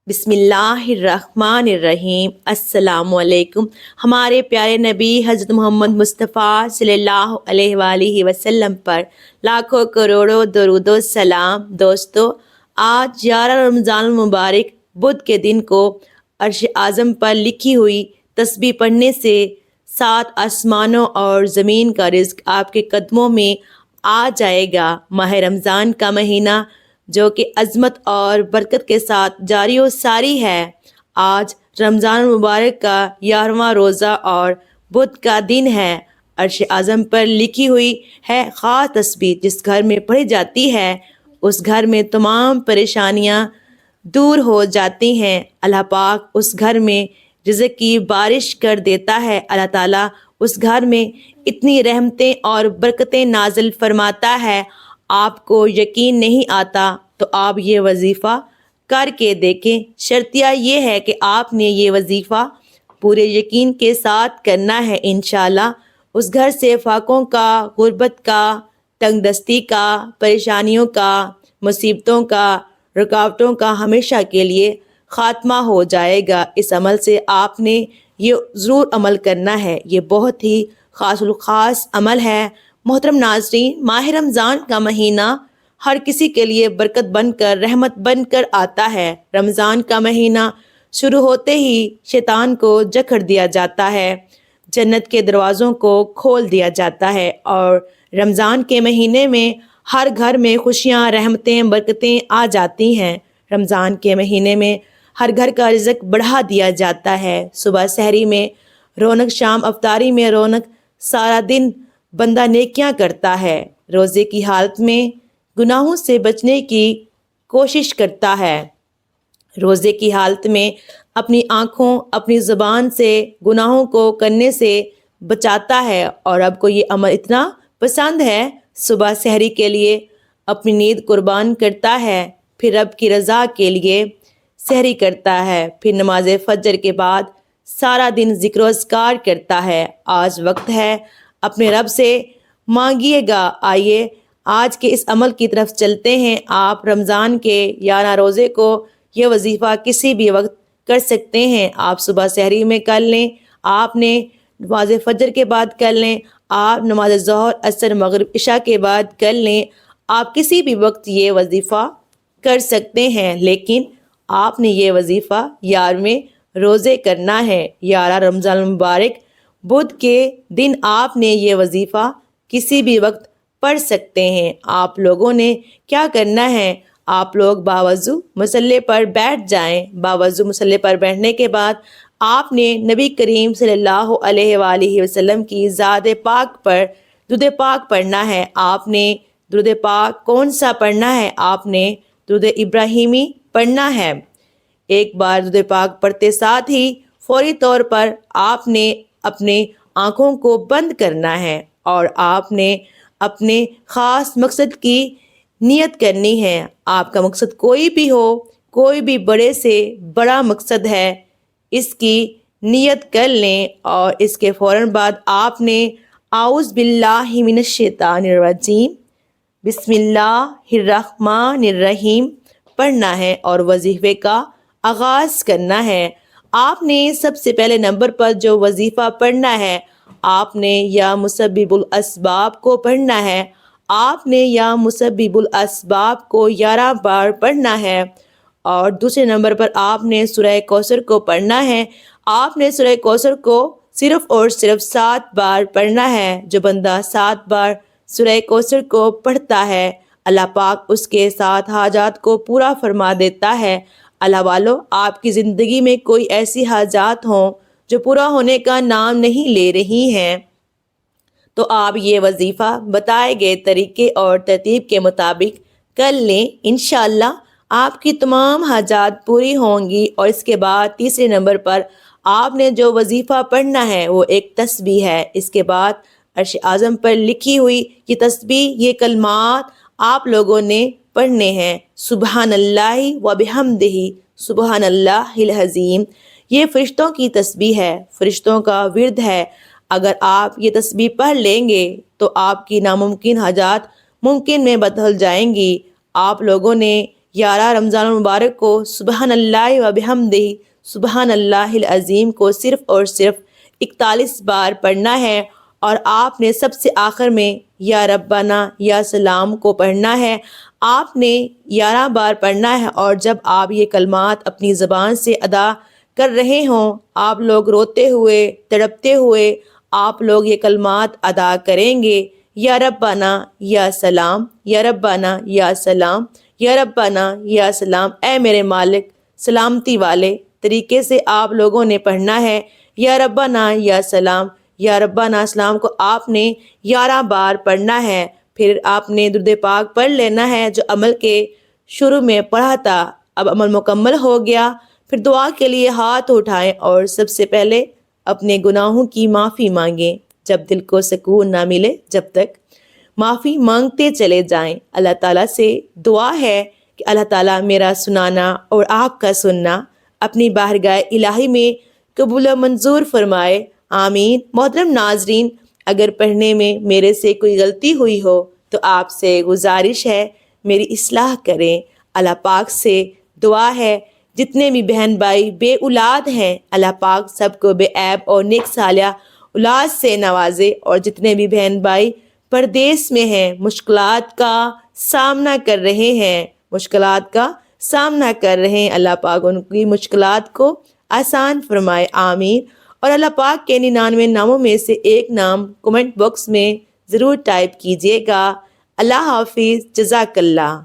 بسم اللہ الرحمن الرحیم۔ السلام علیکم۔ ہمارے پیارے نبی حضرت محمد مصطفیٰ صلی اللہ علیہ وآلہ وسلم پر لاکھوں کروڑوں درود و سلام۔ دوستو، آج 11 رمضان المبارک بدھ کے دن کو عرش اعظم پر لکھی ہوئی تسبیح پڑھنے سے 7 آسمانوں اور زمین کا رزق آپ کے قدموں میں آ جائے گا۔ ماہ رمضان کا مہینہ جو کہ عظمت اور برکت کے ساتھ جاری و ساری ہے۔ آج رمضان المبارک کا 11واں روزہ اور بدھ کا دن ہے۔ عرش اعظم پر لکھی ہوئی ہے خاص تسبیح جس گھر میں پڑھی جاتی ہے اس گھر میں تمام پریشانیاں دور ہو جاتی ہیں۔ اللہ پاک اس گھر میں رزق کی بارش کر دیتا ہے۔ اللہ تعالیٰ اس گھر میں اتنی رحمتیں اور برکتیں نازل فرماتا ہے۔ آپ کو یقین نہیں آتا تو آپ یہ وظیفہ کر کے دیکھیں۔ شرطیہ یہ ہے کہ آپ نے یہ وظیفہ پورے یقین کے ساتھ کرنا ہے۔ انشاءاللہ اس گھر سے فاقوں کا، غربت کا، تنگ دستی کا، پریشانیوں کا، مصیبتوں کا، رکاوٹوں کا ہمیشہ کے لیے خاتمہ ہو جائے گا۔ اس عمل سے آپ نے یہ ضرور عمل کرنا ہے۔ یہ بہت ہی خاص الخاص عمل ہے۔ محترم ناظرین، ماہ رمضان کا مہینہ ہر کسی کے لیے برکت بن کر، رحمت بن کر آتا ہے۔ رمضان کا مہینہ شروع ہوتے ہی شیطان کو جکڑ دیا جاتا ہے، جنت کے دروازوں کو کھول دیا جاتا ہے اور رمضان کے مہینے میں ہر گھر میں خوشیاں، رحمتیں، برکتیں آ جاتی ہیں۔ رمضان کے مہینے میں ہر گھر کا رزق بڑھا دیا جاتا ہے۔ صبح سحری میں رونق، شام افطاری میں رونق، سارا دن بندہ نیکیاں کرتا ہے، روزے کی حالت میں گناہوں سے بچنے کی کوشش کرتا ہے، روزے کی حالت میں اپنی آنکھوں، اپنی زبان سے گناہوں کو کرنے سے بچاتا ہے، اور اب کو یہ عمل اتنا پسند ہے صبح سحری کے لیے اپنی نیند قربان کرتا ہے، پھر رب کی رضا کے لیے سحری کرتا ہے، پھر نماز فجر کے بعد سارا دن ذکر و اذکار کرتا ہے۔ آج وقت ہے اپنے رب سے مانگیے گا۔ آئیے آج کے اس عمل کی طرف چلتے ہیں۔ آپ رمضان کے 11 روزے کو یہ وظیفہ کسی بھی وقت کر سکتے ہیں۔ آپ صبح سحری میں کر لیں، آپ نے نماز فجر کے بعد کر لیں، آپ نماز ظہر، عصر، مغرب، عشاء کے بعد کر لیں۔ آپ کسی بھی وقت یہ وظیفہ کر سکتے ہیں، لیکن آپ نے یہ وظیفہ 11ویں روزے کرنا ہے۔ 11 رمضان المبارک بدھ کے دن آپ نے یہ وظیفہ کسی بھی وقت پڑھ سکتے ہیں۔ آپ لوگوں نے کیا کرنا ہے، آپ لوگ باوضو مصلی پر بیٹھ جائیں۔ باوضو مصلی پر بیٹھنے کے بعد آپ نے نبی کریم صلی اللہ علیہ وآلہ وسلم کی ذات پاک پر درود پاک پڑھنا ہے۔ آپ نے درود پاک کون سا پڑھنا ہے؟ آپ نے درود ابراہیمی پڑھنا ہے۔ ایک بار درود پاک پڑھتے ساتھ ہی فوری طور پر آپ نے اپنے آنکھوں کو بند کرنا ہے اور آپ نے اپنے خاص مقصد کی نیت کرنی ہے۔ آپ کا مقصد کوئی بھی ہو، کوئی بھی بڑے سے بڑا مقصد ہے، اس کی نیت کر لیں اور اس کے فوراً بعد آپ نے اعوذ باللہ من الشیطان الرجیم بسم اللہ الرحمن الرحیم پڑھنا ہے اور وظیفے کا آغاز کرنا ہے۔ آپ نے سب سے پہلے نمبر پر جو وظیفہ پڑھنا ہے، آپ نے یا مسبب الاسباب کو پڑھنا ہے۔ آپ نے یا مسبب الاسباب کو 11 بار پڑھنا ہے، اور دوسرے نمبر پر آپ نے سورہ کوثر کو پڑھنا ہے۔ آپ نے سورہ کوثر کو صرف اور صرف 7 بار پڑھنا ہے۔ جو بندہ 7 بار سورہ کوثر کو پڑھتا ہے، اللہ پاک اس کے ساتھ حاجات کو پورا فرما دیتا ہے۔ اللہ والو، آپ کی زندگی میں کوئی ایسی حاجات ہوں جو پورا ہونے کا نام نہیں لے رہی ہیں، تو آپ یہ وظیفہ بتائے گئے طریقے اور ترتیب کے مطابق کر لیں۔ انشاءاللہ آپ کی تمام حاجات پوری ہوں گی۔ اور اس کے بعد تیسرے نمبر پر آپ نے جو وظیفہ پڑھنا ہے وہ ایک تسبیح ہے۔ اس کے بعد عرش اعظم پر لکھی ہوئی یہ تسبیح، یہ کلمات آپ لوگوں نے پڑھنے ہیں۔ سبحان اللہ و بحمدہ، سبحان اللہ العظیم۔ یہ فرشتوں کی تسبیح ہے، فرشتوں کا ورد ہے۔ اگر آپ یہ تسبیح پڑھ لیں گے تو آپ کی ناممکن حاجات ممکن میں بدل جائیں گی۔ آپ لوگوں نے 11 رمضان المبارک کو سبحان اللہ و بحمدہ سبحان اللہ العظیم کو صرف اور صرف 41 بار پڑھنا ہے، اور آپ نے سب سے آخر میں یا ربنا یا سلام کو پڑھنا ہے۔ آپ نے 11 بار پڑھنا ہے، اور جب آپ یہ کلمات اپنی زبان سے ادا کر رہے ہوں، آپ لوگ روتے ہوئے تڑپتے ہوئے آپ لوگ یہ کلمات ادا کریں گے، یا ربنا یا سلام، یا ربنا یا سلام، یا ربنا یا سلام۔ اے میرے مالک، سلامتی والے طریقے سے آپ لوگوں نے پڑھنا ہے، یا ربنا یا سلام، یا ربنا سلام کو آپ نے 11 بار پڑھنا ہے۔ پھر آپ نے درود پاک پڑھ لینا ہے جو عمل کے شروع میں پڑھا تھا۔ اب عمل مکمل ہو گیا، پھر دعا کے لیے ہاتھ اٹھائیں اور سب سے پہلے اپنے گناہوں کی معافی مانگیں۔ جب دل کو سکون نہ ملے جب تک معافی مانگتے چلے جائیں۔ اللہ تعالیٰ سے دعا ہے کہ اللہ تعالیٰ میرا سنانا اور آپ کا سننا اپنی بارگاہ الہی میں قبول و منظور فرمائے، آمین۔ محترم ناظرین، اگر پڑھنے میں میرے سے کوئی غلطی ہوئی ہو تو آپ سے گزارش ہے میری اصلاح کریں۔ اللہ پاک سے دعا ہے جتنے بھی بہن بھائی بے اولاد ہیں، اللہ پاک سب کو بے عیب اور نیک صالحہ اولاد سے نوازے، اور جتنے بھی بہن بھائی پردیس میں ہیں، مشکلات کا سامنا کر رہے ہیں، اللہ پاک ان کی مشکلات کو آسان فرمائے، آمین۔ اور اللہ پاک کے 99 ناموں میں سے ایک نام کمنٹ باکس میں ضرور ٹائپ کیجیے گا۔ اللہ حافظ، جزاک اللہ۔